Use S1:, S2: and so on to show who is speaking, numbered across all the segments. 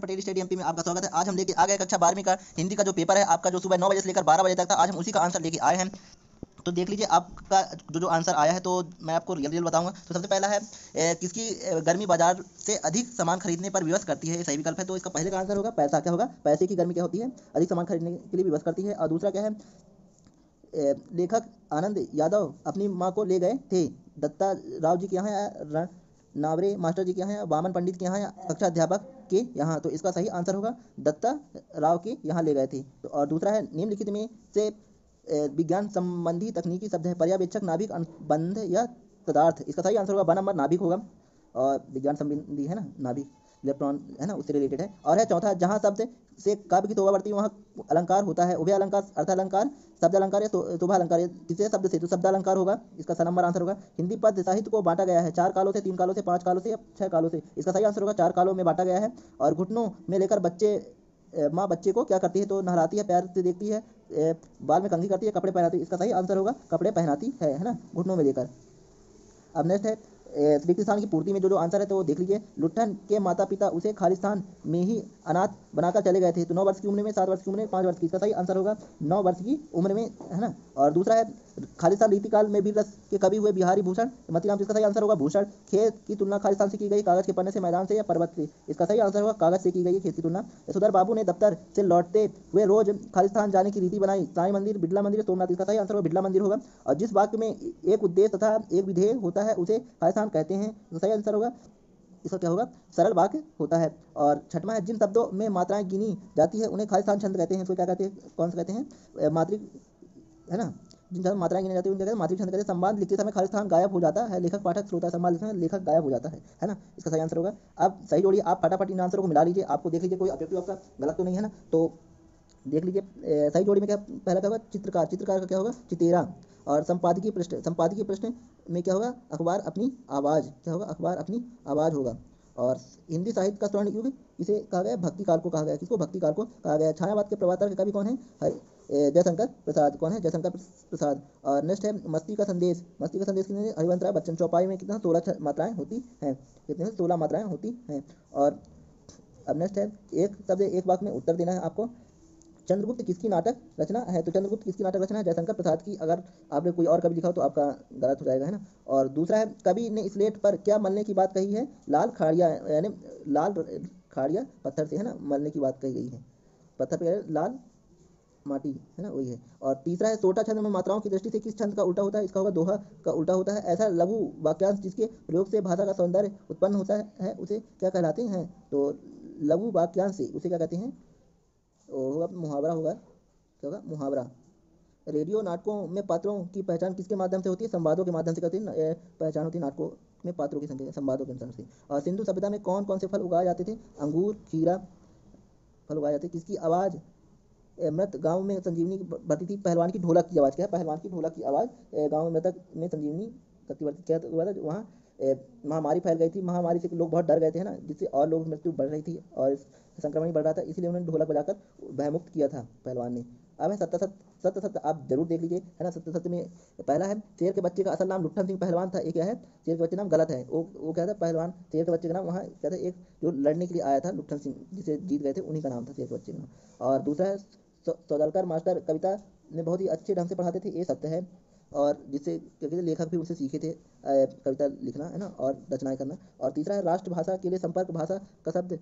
S1: Patel stadium MP में आपका स्वागत है। आज हम लेके आ गए कक्षा 12वीं का हिंदी का जो पेपर है आपका, जो सुबह 9 बजे से लेकर 12 बजे तक था। आज हम उसी का आंसर लेके आए हैं। तो देख लीजिए आपका जो आंसर आया है, तो मैं आपको रियल रियल बताऊंगा। तो सबसे पहला है किसकी गर्मी बाजार से अधिक सामान खरीदने पर विवश करती है। ये सही विकल्प है। तो इसका पहले का आंसर होगा पैसा। क्या होगा? पैसे की गर्मी क्या होती है? अधिक सामान खरीदने के लिए विवश करती है। और दूसरा क्या है? लेखक आनंद यादव अपनी माँ को ले गए थे दत्ता राव जी के यहाँ, या नावरे मास्टर जी के यहाँ, या वामन पंडित के यहाँ, या कक्षा अध्यापक के यहाँ। तो इसका सही आंसर होगा दत्ता राव के यहाँ ले गए थे। तो और दूसरा है निम्नलिखित में से विज्ञान संबंधी तकनीकी शब्द है पर्यवेक्षक, नाभिक, अनुबंध या पदार्थ। इसका सही आंसर होगा 12 नंबर नाभिक होगा। और विज्ञान संबंधी है ना, नाभिक इलेक्ट्रॉन है ना, उससे रिलेटेड है। और है चौथा, जहाँ शब्द से काव्य की शोभा बढ़ती है वहाँ अलंकार होता है। उभय अलंकार, अर्थ अलंकार, शब्द अलंकार या शोभा अलंकार। ये तीसरे शब्द से तो शब्द अलंकार होगा। इसका सही नंबर आंसर होगा। हिंदी पद्य साहित्य को बांटा गया है 4 कालों से, 3 कालों से, 5 कालों से या 6 कालों से। इसका सही आंसर होगा 4 कालों में बांटा गया है। और घुटनों में लेकर बच्चे माँ बच्चे को क्या करती है? तो नहलाती है, प्यार से देखती है, बाल में कंघी करती है, कपड़े पहनाती है। इसका सही आंसर होगा कपड़े पहनाती है ना, घुटनों में लेकर। अब नेक्स्ट है रिक्त स्थान की पूर्ति में जो आंसर है, तो देख लीजिए। लुट्ठन के माता पिता उसे खालिस्तान में ही अनाथ बनाकर चले गए थे। तो 9 वर्ष की उम्र में, 7 वर्ष की उम्र में, 5 वर्ष की। इसका सही आंसर होगा 9 वर्ष की उम्र में, है ना। और दूसरा है खालिस्तान रीतिकाल में वीर रस के कवि हुए बिहारी भूषण मतीराम। इसका सही आंसर होगा भूषण। खेत की तुलना खालिस्तान से की गई, कागज के पन्ने से, मैदान से, या पर्वत से। इसका सही आंसर होगा कागज से की गई खेत की तुलना। सुधर बाबू ने दफ्तर से लौटते हुए रोज खालिस्तान जाने की रीति बनाई। साईं मंदिर, बिड़ला मंदिर, सोमनाथ। इसका सही आंसर होगा बिड़ला मंदिर होगा। और जिस वाक्य में एक उद्देश्य तथा एक विधेय होता है उसे खालिस्तान कहते हैं। तो सही आंसर होगा इसका क्या होगा? सरल वाक्य होता है। और छठवां है जिन शब्दों में मात्राएं गिनी जाती है उन्हें खालिस्तान छंद कहते हैं। इसको क्या कहते हैं? कौन सा कहते हैं? मात्रिक, है ना। जिन जगह मात्राएं गिनी जाती है उन जगह मात्रिक छंद कहते हैं। संवाद लिखते समय खालिस्तान गायब हो जाता है, लेखक पाठक श्रोता। संवाद लिखते समय लेखक गायब हो जाता है ना। इसका सही आंसर होगा। अब सही जोड़िए, आप फटाफट इन आंसरों को मिला लीजिए। आपको देख लीजिए कोई ऑब्जेक्टिव आपका गलत तो नहीं है ना। तो देख लीजिए सही जोड़ी में क्या पहला क्या होगा? चित्रकार। चित्रकार का क्या होगा? चितेरा। और संपादकीय पृष्ठ, संपादकीय प्रश्न में क्या होगा? अखबार अपनी आवाज़। क्या होगा? अखबार अपनी आवाज़ होगा। और हिंदी साहित्य का स्वर्ण युग इसे कहा गया भक्ति काल को कहा गया। किसको? भक्ति काल को कहा गया। छायावाद के प्रवर्तक के कवि कौन है? जयशंकर प्रसाद। कौन है? जयशंकर प्रसाद। और नेक्स्ट है मस्ती का संदेश। मस्ती का संदेश कितने? हरिवंश राय बच्चन। चौपाई में कितना? 16 मात्राएं होती हैं। कितने? 16 मात्राएं होती हैं। और अब नेक्स्ट है एक शब्द एक वाक्य में उत्तर देना है आपको। चंद्रगुप्त किसकी नाटक रचना है? तो चंद्रगुप्त किसकी नाटक रचना है? जयशंकर प्रसाद की। अगर आपने कोई और कवि लिखा हो तो आपका गलत हो जाएगा, है ना। और दूसरा है कवि ने स्लेट पर क्या मलने की बात कही है? लाल खाड़िया, यानी लाल खाड़िया पत्थर से, है ना, मलने की बात कही गई है। पत्थर पे लाल माटी, है ना, वही है। और तीसरा है सोटा छंद में मात्राओं की दृष्टि से किस छंद का उल्टा होता है? इसका होगा दोहा का उल्टा होता है। ऐसा लघु वाक्यांश जिसके प्रयोग से भाषा का सौंदर्य उत्पन्न होता है उसे क्या कहलाते हैं? तो लघु वाक्यांश से उसे क्या कहते हैं? होगा मुहावरा होगा। क्या होगा? मुहावरा। रेडियो नाटकों में पात्रों की पहचान किसके माध्यम से होती है? संवादों के माध्यम से करती है पहचान होती है नाटकों में पात्रों की संख्या संवादों के अनुसार से। और सिंधु सभ्यता में कौन कौन से फल उगाए जाते थे? अंगूर, खीरा फल उगाए जाते। किसकी आवाज़ मृत गांव में संजीवनी बढ़ती थी? पहलवान की ढोलक की आवाज़। क्या है? पहलवान की ढोलक की आवाज़ गांव में मृतक में संजीवनी करती बढ़ती। क्या हुआ था? वहाँ महामारी फैल गई थी। महामारी से लोग बहुत डर गए थे, है ना, जिससे और लोगों की मृत्यु बढ़ रही थी और संक्रमण बढ़ रहा था, इसलिए उन्होंने ढोलक बजाकर भयमुक्त किया था पहलवान ने। अब है सत्य सत्य। सत्य सत्य आप जरूर देख लीजिए, है ना। सत्य सत्य में पहला है शेर के बच्चे का असल नाम लुट्ठन सिंह पहलवान था। एक क्या है? शेर के बच्चे नाम गलत है। वो क्या था? पहलवान शेर के बच्चे का नाम वहाँ क्या था? एक जो लड़ने के लिए आया था लुट्ठन सिंह, जिसे जीत गए थे, उन्हीं का नाम था शेर के बच्चे का नाम। और दूसरा है सौदागर मास्टर कविता ने बहुत ही अच्छे ढंग से पढ़ाते थे। ये सत्य है। और जिससे क्या कहते हैं, लेखक भी उनसे सीखे थे कविता लिखना, है ना, और रचनाएं करना। और तीसरा है राष्ट्रभाषा के लिए संपर्क भाषा का शब्द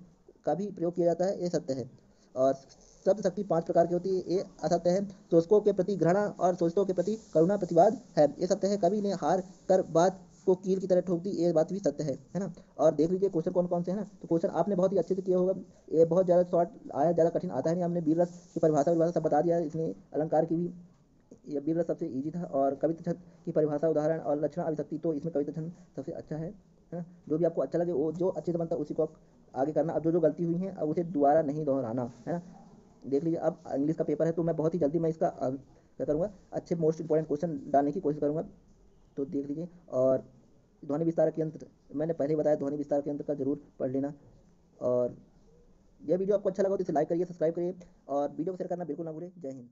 S1: का भी प्रयोग किया जाता है। ये सत्य है। और शब्द शक्ति 5 प्रकार की होती है। ये असत्य है। शोषकों के प्रति घृणा और शोषितों के प्रति करुणा प्रतिवाद है। ये सत्य है। कवि ने हार कर बात को कील की तरह ठोक दी। ये बात भी सत्य है ना। और देख लीजिए क्वेश्चन कौन कौन से है ना। तो क्वेश्चन आपने बहुत ही अच्छे से किया होगा। ये बहुत ज़्यादा शॉर्ट आया, ज़्यादा कठिन आता है नहीं। हमने वीर रस की परिभाषा सब बता दिया। इसमें अलंकार की भी, ये वीर रस सबसे ईजी था। और कविता छंद की परिभाषा, उदाहरण और लक्षण अभिव्यक्ति, तो इसमें कविता छंद सबसे अच्छा है ना। जो भी आपको अच्छा लगे, वो जो अच्छे से बनता है उसी को आप आगे करना। अब जो जो गलती हुई है अब उसे दोबारा नहीं दोहराना, है ना। देख लीजिए अब इंग्लिश का पेपर है, तो मैं बहुत ही जल्दी मैं इसका क्या करूँगा, अच्छे मोस्ट इंपॉर्टेंट क्वेश्चन डालने की कोशिश करूँगा। तो देख लीजिए। और ध्वनि विस्तारक यंत्र मैंने पहले ही बताया, ध्वनि विस्तारक यंत्र का जरूर पढ़ लेना। और यह वीडियो आपको अच्छा लगा तो इसे लाइक करिए, सब्सक्राइब करिए और वीडियो को शेयर करना बिल्कुल ना भूलें। जय हिंद।